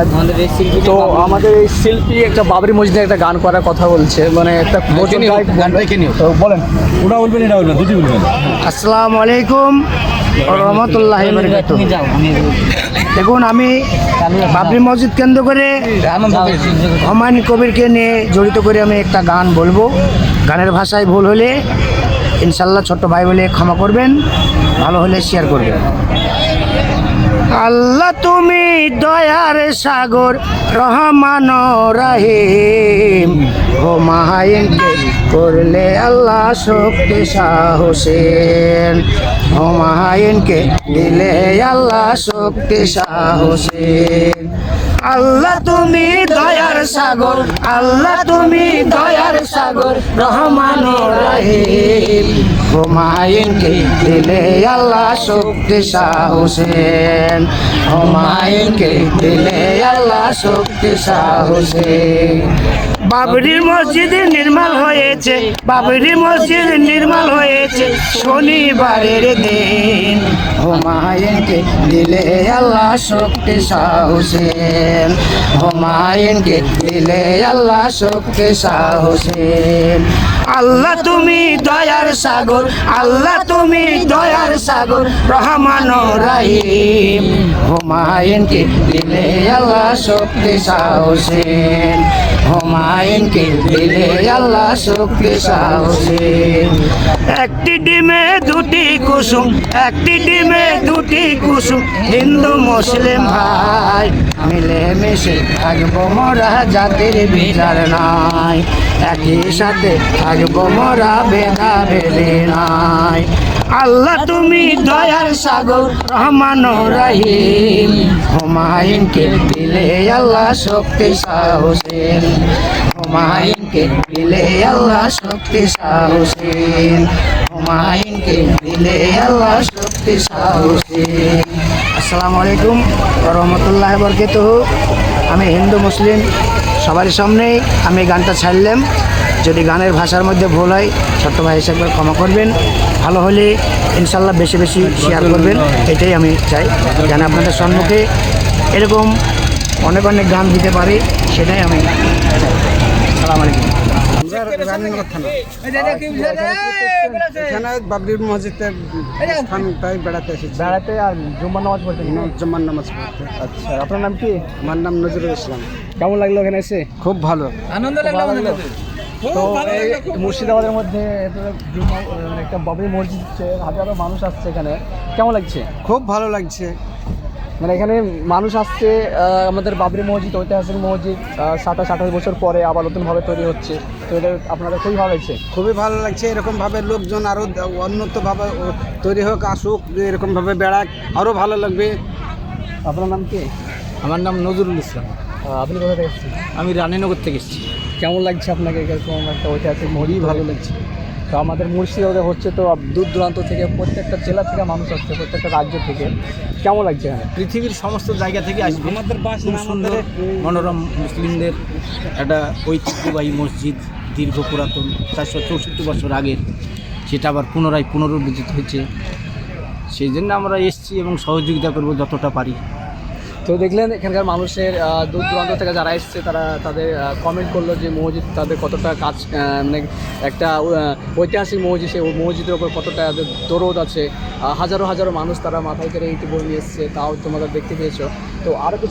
আমাদের এই শিল্পী তো আমাদের এই শিল্পী একটা বাবরি মসজিদে একটা গান করার কথা বলছে, মানে একটা গানটাকে নিও। তো বলেন। ওটা বলবেন, এটা বলবেন, দুটি বলবেন। আসসালামু আলাইকুম রহমতুল্লাহি বারাকাতুহু। দেখুন, আমি বাবরি মসজিদ কেন্দ্র করে হুমায়ুন কবিরকে নিয়ে জড়িত করে আমি একটা গান বলবো। গানের ভাষায় ভুল হলে ইনশাল্লাহ ছোট্ট ভাই বলে ক্ষমা করবেন, ভালো হলে শেয়ার করবেন। আল্লাহ তুমি দয়ার সাগর রহমান রাহিম, হুমায়ুনকে করলে আল্লাহ শক্তি সাহসেন, হুমায়ুনকে দিলে আল্লাহ শক্তি সাহসেন। আল্লাহ তুমি দয়ার সাগর, আল্লাহ তুমি দয়ার সাগর রহমান রাহিম, হুমায়ুনকে দিলে আল্লাহ শক্তি সাহসেন, হুমায়ুনকে দিলে আল্লাহ শক্তি সাহসেন। বাবরি মসজিদ নির্মাণ হয়েছে, বাবরি মসজিদ নির্মাণ হয়েছে শনিবারের দিন, হুমায়ুনকে দিলে আল্লাহ শক্তি সাহসেন, হুমায়ুনকে দিলে আল্লাহ শক্তি সাহসেন। আল্লাহ তুমি দয়ার সাগর, আল্লাহ তুমি দয়ার সাগর রহমান রাহিম, হুমায়ুনকে দিলে আল্লাহ শক্তি সাহসেন, হুমায়ুনকে দিলে আল্লাহ শক্তি সাহসেন। একটি ডিমে দুটি কুসুম, একটি ডিমে দুটি কুসুম, হিন্দু মুসলিম ভাই মিলে মিশে থাকবো মোরা, জাতির বিচার নাই, একই সাথে থাকবো মোরা, ভেদা ভেদে নাই। আল্লাহ তুমি দয়ার সাগর রহমান রাহিম, হুমায়ুনকে দিলে আল্লাহ শক্তি সাহসেন, হুমায়ুনকে দিলে আল্লাহ শক্তি সাহসেন, হুমায়ুনকে দিলে আল্লাহ শক্তি সাহসেন। আসসালামু আলাইকুম রহমতুল্লাহি বারাকাতুহু। আমি হিন্দু মুসলিম সবারই সামনেই আমি গানটা ছাড়লাম। যদি গানের ভাষার মধ্যে ভুল হয় ছোট্ট ভাই হিসেবে ক্ষমা করবেন, ভালো হলে ইনশাল্লাহ বেশি বেশি শেয়ার করবেন, এটাই আমি চাই। যেন আপনাদের সম্মুখে এরকম অনেক অনেক গান দিতে পারি, সেটাই আমি চাই। আসসালামু আলাইকুম। এখানে বাবরি মসজিদে স্থানটাই বেড়াতে এসেছি, বেড়াতে আর জুম্মার নামাজ পড়তে। জুম্মার নামাজ পড়তে। আচ্ছা, আপনার নাম কি? আমার নাম নজরুল ইসলাম। কেমন লাগলো এখানে এসে? খুব ভালো, আনন্দ লাগলো। তো এই মুর্শিদাবাদের মধ্যে একটা বাবরি মসজিদ হচ্ছে, হাজারো মানুষ আসছে এখানে, কেমন লাগছে? খুব ভালো লাগছে। মানে এখানে মানুষ আসছে, আমাদের বাবরি মসজিদ ঐতিহাসিক মসজিদ 27-28 বছর পরে আবার নতুনভাবে তৈরি হচ্ছে, তো এটা আপনাদের খুবই ভালো লাগছে? খুবই ভালো লাগছে। এরকমভাবে লোকজন আরও উন্নতভাবে তৈরি হোক, আসুক, এরকমভাবে বেড়াক, আরও ভালো লাগবে। আপনার নাম কি? আমার নাম নজরুল ইসলাম। আপনি কোথা থেকে এসেছেন? আমি রানীনগর থেকে এসেছি। কেমন লাগছে আপনাকে এরকম একটা ঐতিহাসিক মসজিদ? ভালো লাগছে। তো আমাদের মুর্শিদাবাদে হচ্ছে, তো দূর দূরান্ত থেকে প্রত্যেকটা জেলা থেকে মানুষ আসছে, প্রত্যেকটা রাজ্য থেকে। কেমন লাগছে এখানে? পৃথিবীর সমস্ত জায়গা থেকে আসবে। আমাদের খুব সুন্দর মনোরম মুসলিমদের একটা ঐতিহ্যবাহী মসজিদ, দীর্ঘ পুরাতন 464 বছর আগের, সেটা আবার পুনরায় পুনরুজ্জীবিত হয়েছে। সেই জন্য আমরা এসেছি এবং সহযোগিতা করব যতটা পারি। তো দেখলেন এখানকার মানুষের দূর দূরান্ত থেকে যারা এসছে তারা তাদের কমেন্ট করলো যে মসজিদ তাদের কতটা কাজ, মানে একটা ঐতিহাসিক মসজিদ, সেই মসজিদের ওপর কতটা দরদ আছে। হাজারো হাজারো মানুষ তারা মাথায় করে ইতি বই নিয়ে এসছে, তাও তোমাদের দেখতে পেয়েছো। তো আরও কিছু